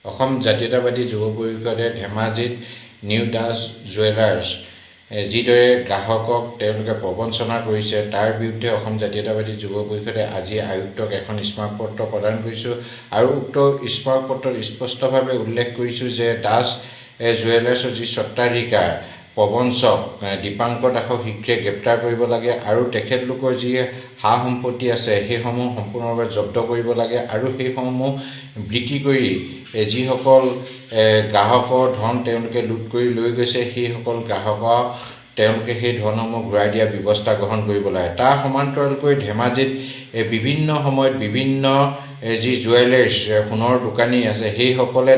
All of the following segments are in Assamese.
অসম জাতীয়তাবাদী যুৱ পৰিষদে ধেমাজিত নিউ দাস জুৱেলাৰ্ছ যিদৰে গ্ৰাহকক তেওঁলোকে প্ৰবঞ্চনা কৰিছে তাৰ বিৰুদ্ধে অসম জাতীয়তাবাদী যুৱ পৰিষদে আজি আয়ুক্তক এখন স্মাৰকপত্ৰ প্ৰদান কৰিছোঁ আৰু উক্ত স্মাৰকপত্ৰত স্পষ্টভাৱে উল্লেখ কৰিছোঁ যে দাস জুৱেলাৰ্ছৰ যি স্বত্বাধিকাৰ প্ৰবঞ্চক দীপাংকৰ দাসক শীঘ্ৰে গ্ৰেপ্তাৰ কৰিব লাগে আৰু তেখেতলোকৰ যি সা সম্পত্তি আছে সেইসমূহ সম্পূৰ্ণভাৱে জব্দ কৰিব লাগে আৰু সেইসমূহ বিক্ৰী কৰি যিসকল গ্ৰাহকৰ ধন তেওঁলোকে লুট কৰি লৈ গৈছে সেইসকল গ্ৰাহকক তেওঁলোকে সেই ধনসমূহ ঘূৰাই দিয়াৰ ব্যৱস্থা গ্ৰহণ কৰিব লাগে। তাৰ সমান্তৰালকৈ ধেমাজিত বিভিন্ন সময়ত বিভিন্ন যি জুৱেলাৰ্ছ সোণৰ দোকানী আছে সেইসকলে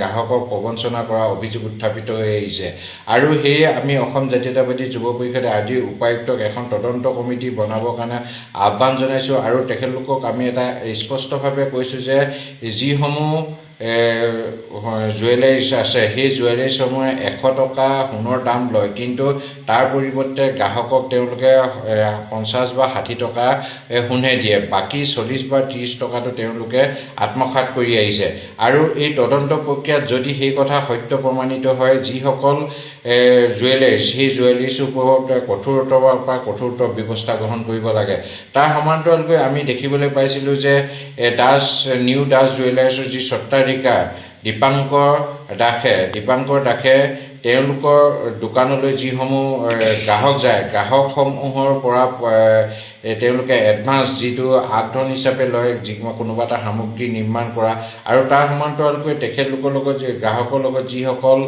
গ্ৰাহকক প্ৰবঞ্চনা কৰা অভিযোগ উত্থাপিত হৈ আহিছে আৰু সেয়ে আমি অসম জাতীয়তাবাদী যুৱ পৰিষদে আজি উপায়ুক্তক এখন তদন্ত কমিটি বনাবৰ কাৰণে আহ্বান জনাইছোঁ আৰু তেখেতলোকক আমি এটা স্পষ্টভাৱে কৈছোঁ যে যিসমূহ জুৱেলাৰ্ছ আছে সেই জুৱেলাৰ্ছসমূহে 100 টকা সোণৰ দাম লয়, কিন্তু তাৰ পৰিৱৰ্তে গ্ৰাহকক তেওঁলোকে 50 বা 60 টকা সোণহে দিয়ে, বাকী 40 বা 30 টকাটো তেওঁলোকে আত্মসাৎ কৰি আহিছে। আৰু এই তদন্ত প্ৰক্ৰিয়াত যদি সেই কথা সত্য প্ৰমাণিত হয়, যিসকল জুৱেলাৰ্ছ সেই জুৱেলাৰ্ছৰ ওপৰত কঠোৰতমৰ পৰা কঠোৰতৰ ব্যৱস্থা গ্ৰহণ কৰিব লাগে। তাৰ সমান্তৰালকৈ আমি দেখিবলৈ পাইছিলোঁ যে নিউ দাস জুৱেলাৰ্ছৰ যি স্বত্বাধিকাৰ দীপাংকৰ দাসে তেওঁলোকৰ দোকানলৈ যিসমূহ গ্ৰাহক যায় গ্ৰাহকসমূহৰ পৰা তেওঁলোকে এডভান্স যিটো আগধন হিচাপে লয় কোনোবা এটা সামগ্ৰী নিৰ্মাণ কৰা আৰু তাৰ সমান্তৰালকৈ তেখেতলোকৰ লগত গ্ৰাহকৰ লগত যিসকল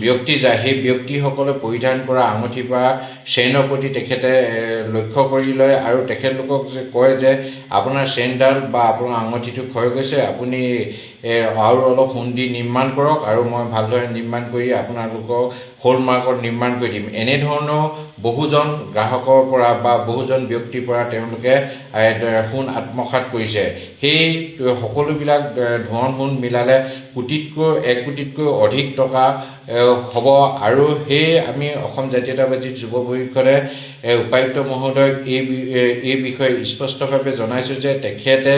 ব্যক্তি যায় সেই ব্যক্তিসকলে পৰিধান কৰা আঙুঠি বা চেইনৰ প্ৰতি তেখেতে লক্ষ্য কৰি লয় আৰু তেখেতলোকক কয় যে আপোনাৰ চেইনডাল বা আপোনাৰ আঙুঠিটো ক্ষয় গৈছে, আপুনি আৰু অলপ সোণ দি নিৰ্মাণ কৰক আৰু মই ভালদৰে নিৰ্মাণ কৰি আপোনালোকক হলমাৰ্কত নিৰ্মাণ কৰি দিম। এনেধৰণৰ বহুজন গ্ৰাহকৰ পৰা বা বহুজন ব্যক্তিৰ পৰা তেওঁলোকে সোণ আত্মসাৎ কৰিছে। সেই সকলোবিলাক ধন সোণ মিলালে 1 কোটিতকৈ অধিক টকা হ'ব আৰু সেয়ে আমি অসম জাতীয়তাবাদী যুৱ পৰিষদে উপায়ুক্ত মহোদয়ক এই বিষয়ে স্পষ্টভাৱে জনাইছোঁ যে তেখেতে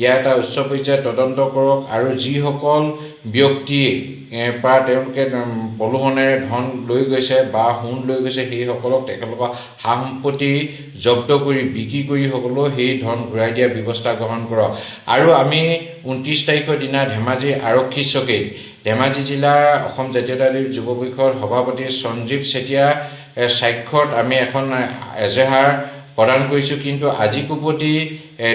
ইয়াৰ এটা উচ্চ পৰ্যায়ত তদন্ত কৰক আৰু যিসকল ব্যক্তি পৰা তেওঁলোকে প্ৰলোভনেৰে ধন লৈ গৈছে বা সোণ লৈ গৈছে সেইসকলক তেখেতলোকৰ সা সম্পত্তি জব্দ কৰি বিক্ৰী কৰি সকলো সেই ধন ঘূৰাই দিয়াৰ ব্যৱস্থা গ্ৰহণ কৰক। আৰু আমি 29 তাৰিখৰ দিনা ধেমাজি আৰক্ষী চকীত ধেমাজি জিলাৰ অসম জাতীয়তাবাদী যুৱ পৰিষদ সভাপতি সঞ্জীৱ চেতিয়াৰ স্বাক্ষৰত আমি এখন এজেহাৰ প্ৰদান কৰিছোঁ, কিন্তু আজি কোপতি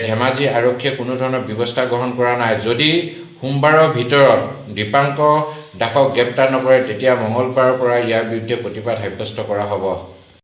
ধেমাজি আৰক্ষীয়ে কোনো ধৰণৰ ব্যৱস্থা গ্ৰহণ কৰা নাই। যদি সোমবাৰৰ ভিতৰত দীপাংকৰ দাসক গ্ৰেপ্তাৰ নকৰে তেতিয়া মঙলবাৰৰ পৰা ইয়াৰ বিৰুদ্ধে প্ৰতিবাদ সাব্যস্ত কৰা হ'ব।